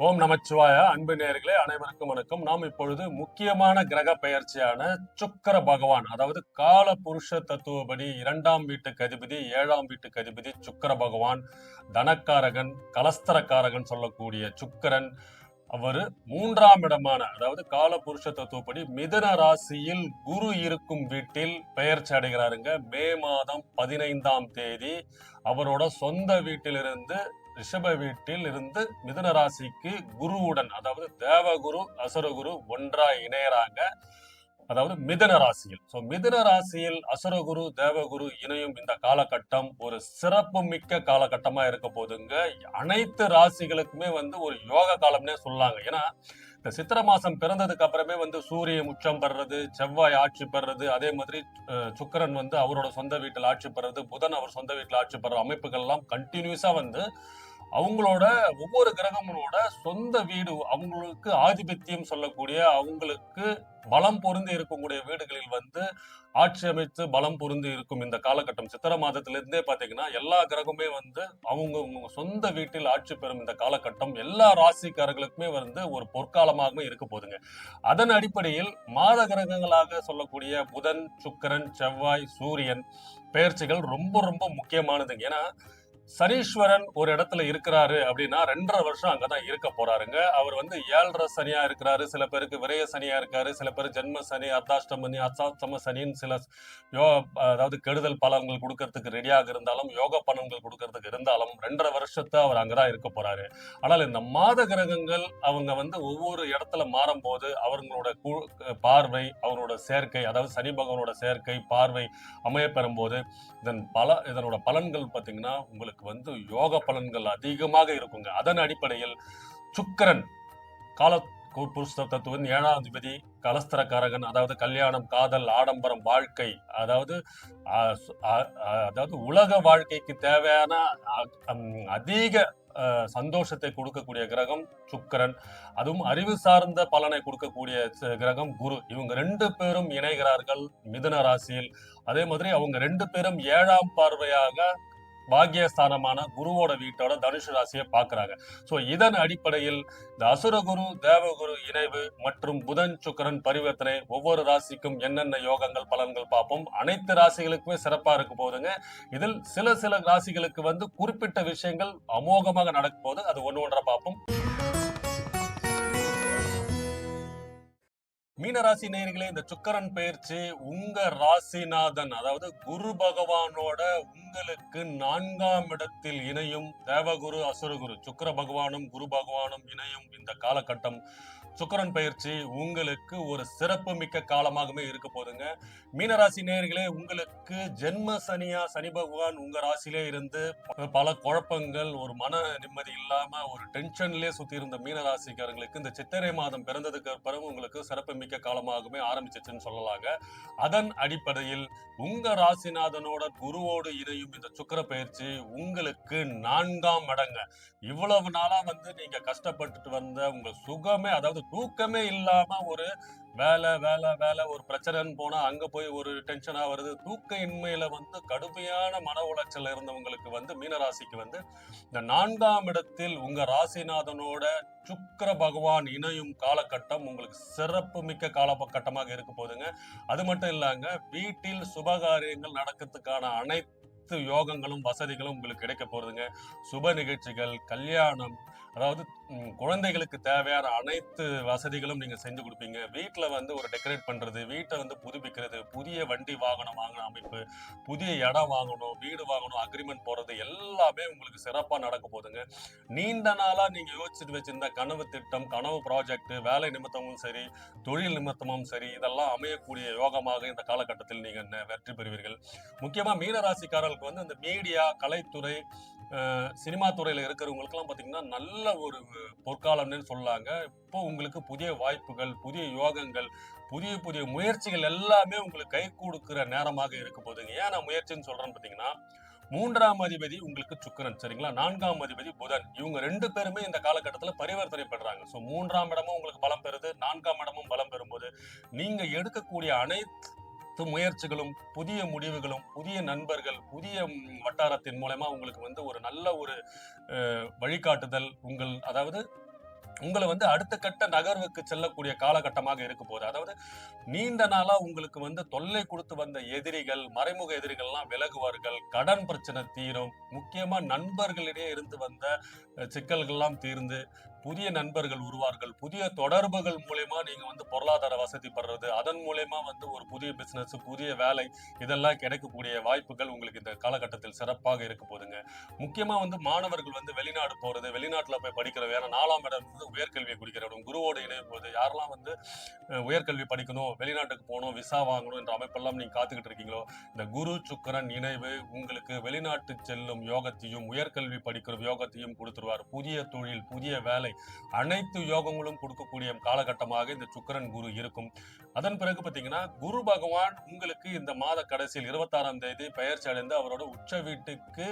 ஓம் நமச்சிவாய. அன்பு நேயர்களே அனைவருக்கும் வணக்கம். நாம் இப்பொழுது முக்கியமான கிரக பெயர்ச்சியான சுக்கிர பகவான், அதாவது கால புருஷ தத்துவப்படி 2ஆம் வீட்டுக்கு அதிபதி, 7ஆம் வீட்டுக்கு அதிபதி சுக்கிர பகவான், தனக்காரகன், கலஸ்தரக்காரகன் சொல்லக்கூடிய சுக்கிரன். அவரு 3ஆம் இடமான, அதாவது கால புருஷ தத்துவப்படி மிதுன ராசியில் குரு இருக்கும் வீட்டில் பெயர்ச்சி அடைகிறாருங்க. மே மாதம் 15ஆம் தேதி அவரோட சொந்த வீட்டிலிருந்து ரிஷப வீட்டில் இருந்து மிதுன ராசிக்கு குருவுடன், அதாவது தேவகுரு அசுரகுரு ஒன்றாய் இணையறாங்க. அதாவது மிதுன ராசியில். மிதுன ராசியில் அசுரகுரு தேவகுரு இணையும் இந்த காலகட்டம் ஒரு சிறப்பு மிக்க காலகட்டமா இருக்க போதுங்க. அனைத்து ராசிகளுக்குமே ஒரு யோக காலம்னே சொல்லாங்க. ஏன்னா இந்த சித்திர மாசம் பிறந்ததுக்கு அப்புறமே சூரியன் உச்சம் பெறுறது, செவ்வாய் ஆட்சி பெறுறது, அதே மாதிரி சுக்கிரன் அவரோட சொந்த வீட்டில் ஆட்சி பெறுறது, புதன் அவர் சொந்த வீட்டில் ஆட்சி பெற அமைப்புகள் எல்லாம் கண்டினியூஸா அவங்களோட ஒவ்வொரு கிரகங்களோட சொந்த வீடு, அவங்களுக்கு ஆதிபத்தியம் சொல்லக்கூடிய, அவங்களுக்கு பலம் பொருந்தி இருக்கக்கூடிய வீடுகளில் ஆட்சி அமைத்து பலம் பொருந்தி இருக்கும் இந்த காலகட்டம். சித்திர மாதத்திலிருந்தே பாத்தீங்கன்னா எல்லா கிரகமே அவங்க சொந்த வீட்டில் ஆட்சி பெறும் இந்த காலகட்டம் எல்லா ராசிக்காரர்களுக்குமே ஒரு பொற்காலமாகவே இருக்க போதுங்க. அதன் அடிப்படையில் மாத கிரகங்களாக சொல்லக்கூடிய புதன், சுக்கிரன், செவ்வாய், சூரியன் பெயர்ச்சிகள் ரொம்ப ரொம்ப முக்கியமானதுங்க. ஏன்னா சனீஸ்வரன் ஒரு இடத்துல இருக்கிறாரு அப்படின்னா 2.5 வருஷம் அங்கதான் இருக்க போறாருங்க. அவர் 7.5 சனியா இருக்கிறாரு, சில பேருக்கு விரய சனியா இருக்காரு, சில பேர் ஜென்ம சனி, அர்த்தாஷ்டம சனின்னு சில அதாவது கெடுதல் பலன்கள் கொடுக்கறதுக்கு ரெடியாக இருந்தாலும், யோக பலன்கள் கொடுக்கறதுக்கு இருந்தாலும் 2.5 வருஷத்தை அவர் அங்கதான் இருக்க போறாரு. ஆனால் இந்த மாத கிரகங்கள் அவங்க ஒவ்வொரு இடத்துல மாறும் போது அவங்களோட பார்வை, அவங்களோட சேர்க்கை, அதாவது சனி பகவானோட சேர்க்கை பார்வை அமைய பெறும் போது இதனோட பலன்கள் பாத்தீங்கன்னா உங்களுக்கு யோக பலன்கள் அதிகமாக இருக்குங்க. அதன் அடிப்படையில் சுக்கிரன் கால புருஷ தத்துவம் 7ஆம் அதிபதி, கலஸ்தரக்காரகன், அதாவது கல்யாணம், காதல், ஆடம்பரம், வாழ்க்கை, அதாவது உலக வாழ்க்கைக்கு தேவையான அதிக சந்தோஷத்தை கொடுக்கக்கூடிய கிரகம் சுக்கிரன். அதுவும் அறிவு சார்ந்த பலனை கொடுக்கக்கூடிய கிரகம் குரு. இவங்க 2 பேரும் இணைகிறார்கள் மிதுன ராசியில். அதே மாதிரி அவங்க 2 பேரும் 7ஆம் பார்வையாக பாக்கியஸ்தானமான குருவோட வீட்டோட தனுசு ராசியை பார்க்கிறாங்க. இதன் அடிப்படையில் இந்த அசுரகுரு தேவகுரு இணைவு மற்றும் புதன் சுக்கிரன் பரிவர்த்தனை ஒவ்வொரு ராசிக்கும் என்னென்ன யோகங்கள் பலன்கள் பார்ப்போம். அனைத்து ராசிகளுக்குமே சிறப்பா இருக்க போதுங்க. இதில் சில ராசிகளுக்கு குறிப்பிட்ட விஷயங்கள் அமோகமாக நடக்க போது, அது ஒன்றா பார்ப்போம். மீனராசி நேயர்களே, இந்த சுக்கிரன் பெயர்ச்சி உங்க ராசிநாதன், அதாவது குரு பகவானோட உங்களுக்கு 4ஆம் இடத்தில் இணையும் தேவகுரு அசுரகுரு சுக்கிர பகவானும் குரு பகவானும் இணையும் இந்த காலகட்டம். சுக்கிரன் பயிற்சி உங்களுக்கு ஒரு சிறப்பு மிக்க காலமாகவே இருக்க போதுங்க. மீனராசி நேயர்களே, உங்களுக்கு ஜென்ம சனியா சனி பகவான் உங்க ராசியிலே இருந்து பல குழப்பங்கள், ஒரு மன நிம்மதி இல்லாம ஒரு டென்ஷன்லயே சுத்தி இருந்த மீனராசிக்காரங்களுக்கு இந்த சித்திரை மாதம் பிறந்ததுக்கு பிறகு உங்களுக்கு சிறப்பு மிக்க காலமாகவே ஆரம்பிச்சிச்சுன்னு சொல்லலாங்க. அதன் அடிப்படையில் உங்க ராசிநாதனோட குருவோடு இணையும் இந்த சுக்கிர பயிற்சி உங்களுக்கு 4ஆம் இடங்க. இவ்வளவு நாளா நீங்க கஷ்டப்பட்டுட்டு வந்த உங்க சுகமே, அதாவது தூக்கமே இல்லாம ஒரு வேலை வேலை வேலை ஒரு பிரச்சனைன்னு போனா அங்க போய் ஒரு டென்ஷனா வருது, தூக்க இன்மையில கடுமையான மன உளைச்சல் இருந்தவங்களுக்கு மீனராசிக்கு இந்த 4ஆம் இடத்தில் உங்க ராசிநாதனோட சுக்கிர பகவான் இணையும் காலகட்டம் உங்களுக்கு சிறப்பு மிக்க காலகட்டமாக இருக்க போதுங்க. அது மட்டும் இல்லாங்க, வீட்டில் சுபகாரியங்கள் நடக்கிறதுக்கான அனைத்து யோகங்களும் வசதிகளும் உங்களுக்கு கிடைக்க போறதுங்க. சுப நிகழ்ச்சிகள், கல்யாணம், அதாவது குழந்தைகளுக்கு தேவையான அனைத்து வசதிகளும் நீங்க செஞ்சு கொடுப்பீங்க. வீட்டுல ஒரு டெக்கரேட் பண்றது, வீட்டை புதுப்பிக்கிறது, புதிய வண்டி வாகனம் வாங்கின அமைப்பு, புதிய இடம் வாங்கணும், வீடு வாங்கணும், அக்ரிமெண்ட் போறது எல்லாமே உங்களுக்கு சிறப்பா நடக்க போதுங்க. நீண்ட நாளா நீங்க யோசிச்சுட்டு வச்சிருந்த கனவு திட்டம், கனவு ப்ராஜெக்ட், வேலை நிமித்தமும் சரி, தொழில் நிமித்தமும் சரி, இதெல்லாம் அமையக்கூடிய யோகமாக இந்த காலகட்டத்தில் நீங்க வெற்றி பெறுவீர்கள். முக்கியமா மீனராசிக்காரர்களுக்கு இந்த மீடியா, கலைத்துறை, சினிமா துறையில இருக்கிறவங்களுக்கு எல்லாம் பாத்தீங்கன்னா நல்ல ஒரு பொற்காலம்னு சொல்லலாங்க. இப்போ உங்களுக்கு புதிய வாய்ப்புகள், புதிய யோகங்கள், புதிய புதிய முயற்சிகள் எல்லாமே உங்களுக்கு கை கொடுக்கிற நேரமாக இருக்க போதுங்க. ஏன் நான் முயற்சின்னு சொல்றேன்னு பாத்தீங்கன்னா, 3ஆம் அதிபதி உங்களுக்கு சுக்கிரன், சரிங்களா? 4ஆம் அதிபதி புதன். இவங்க 2 பேருமே இந்த காலகட்டத்துல பரிவர்த்தனை பண்றாங்க. 3ஆம் இடமும் உங்களுக்கு பலம் பெறுது, 4ஆம் இடமும் பலம் பெறும்போது நீங்க எடுக்கக்கூடிய அனைத்து முயற்சிகளும், புதிய முடிவுகளும், புதிய நண்பர்கள், புதிய வட்டாரத்தின் மூலமா உங்களுக்கு ஒரு நல்ல ஒரு வழிகாட்டுதல், அதாவது உங்களை வந்து அடுத்த கட்ட நகர்வுக்கு செல்லக்கூடிய காலகட்டமாக இருக்க போகுது. அதாவது நீண்ட நாளா உங்களுக்கு வந்து தொல்லை கொடுத்து வந்த எதிரிகள், மறைமுக எதிரிகள்லாம் விலகுவார்கள். கடன் பிரச்சனை தீரும். முக்கியமா நண்பர்களிடையே இருந்து வந்த சிக்கல்கள்லாம் தீர்ந்து புதிய நண்பர்கள் உருவார்கள். புதிய தொடர்புகள் மூலியமா நீங்க வந்து பொருளாதார வசதி பெறுறது, அதன் மூலியமா வந்து ஒரு புதிய பிசினஸ், புதிய வேலை இதெல்லாம் கிடைக்கக்கூடிய வாய்ப்புகள் உங்களுக்கு இந்த காலகட்டத்தில் சிறப்பாக இருக்க போகுதுங்க. முக்கியமா வந்து மாணவர்கள் வந்து வெளிநாடு போறது, வெளிநாட்டுல போய் படிக்கிறது. ஏன்னா 4ஆம் இடம் வந்து உயர்கல்வியை குறிக்கிற இடம். குருவோடு இணையும் போது யாரெல்லாம் வந்து உயர்கல்வி படிக்கணும், வெளிநாட்டுக்கு போகணும், விசா வாங்கணும் என்ற அமைப்பெல்லாம் நீங்க காத்துக்கிட்டு இருக்கீங்களோ, இந்த குரு சுக்கிரன் இணைவு உங்களுக்கு வெளிநாட்டு செல்லும் யோகத்தையும், உயர்கல்வி படிக்கிற யோகத்தையும் கொடுத்துருவார். புதிய தொழில், புதிய வேலை, அனைத்து யோகங்களும் கொடுக்கக்கூடிய காலகட்டமாக இந்த சுக்கிரன் குரு இருக்கும். அதன் பிறகு பாத்தீங்கன்னா குரு பகவான் உங்களுக்கு இந்த மாத கடைசியில் 26ஆம் தேதி பெயர்ச்சி அடைந்து அவரோட உச்ச வீட்டுக்கு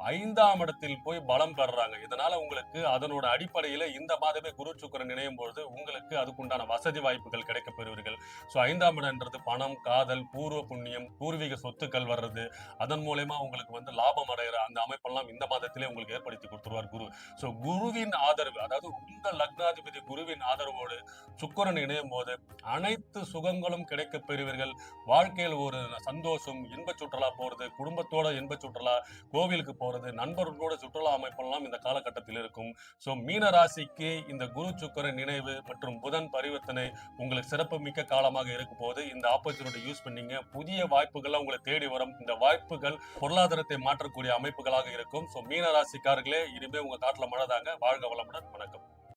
5ஆம் இடத்தில் போய் பலம் பெறுறாங்க. இதனால உங்களுக்கு அதனோட அடிப்படையில இந்த மாதமே குரு சுக்கிரன் இணையும் பொழுது உங்களுக்கு அதுக்குண்டான வசதி வாய்ப்புகள் கிடைக்க பெறுவீர்கள். ஸோ 5ஆம் இடம்ன்றது பணம், காதல், பூர்வ புண்ணியம், பூர்வீக சொத்துக்கள் வர்றது, அதன் மூலயமா உங்களுக்கு வந்து லாபம் அடைகிற அந்த அமைப்பெல்லாம் இந்த மாதத்திலே உங்களுக்கு ஏற்படுத்தி கொடுத்துருவார் குரு. ஸோ குருவின் ஆதரவு, அதாவது உங்க லக்னாதிபதி குருவின் ஆதரவோடு சுக்கிரன் இணையும் போது அனைத்து சுகங்களும் கிடைக்க பெறுவீர்கள். வாழ்க்கையில் ஒரு சந்தோஷம், இன்ப சுற்றுலா போறது, குடும்பத்தோட இன்ப சுற்றுலா, கோவிலுக்கு போறது, நண்பர்களோட சுற்றுலா அமைப்பெல்லாம் இந்த காலகட்டத்தில் இருக்கும். ஸோ மீன ராசிக்கு இந்த குரு சுக்கிரன் நினைவு மற்றும் புதன் பரிவர்த்தனை உங்களுக்கு சிறப்பு மிக்க காலமாக இருக்கும் போது இந்த ஆப்பர்ச்சுனிட்டி யூஸ் பண்ணீங்க. புதிய வாய்ப்புகள் உங்களை தேடி வரும். இந்த வாய்ப்புகள் பொருளாதாரத்தை மாற்றக்கூடிய அமைப்புகளாக இருக்கும். ஸோ மீன ராசிக்காரர்களே, இனிமே உங்க காட்டுல மழை தாங்க. வாழ்க வளமுடன். வணக்கம்.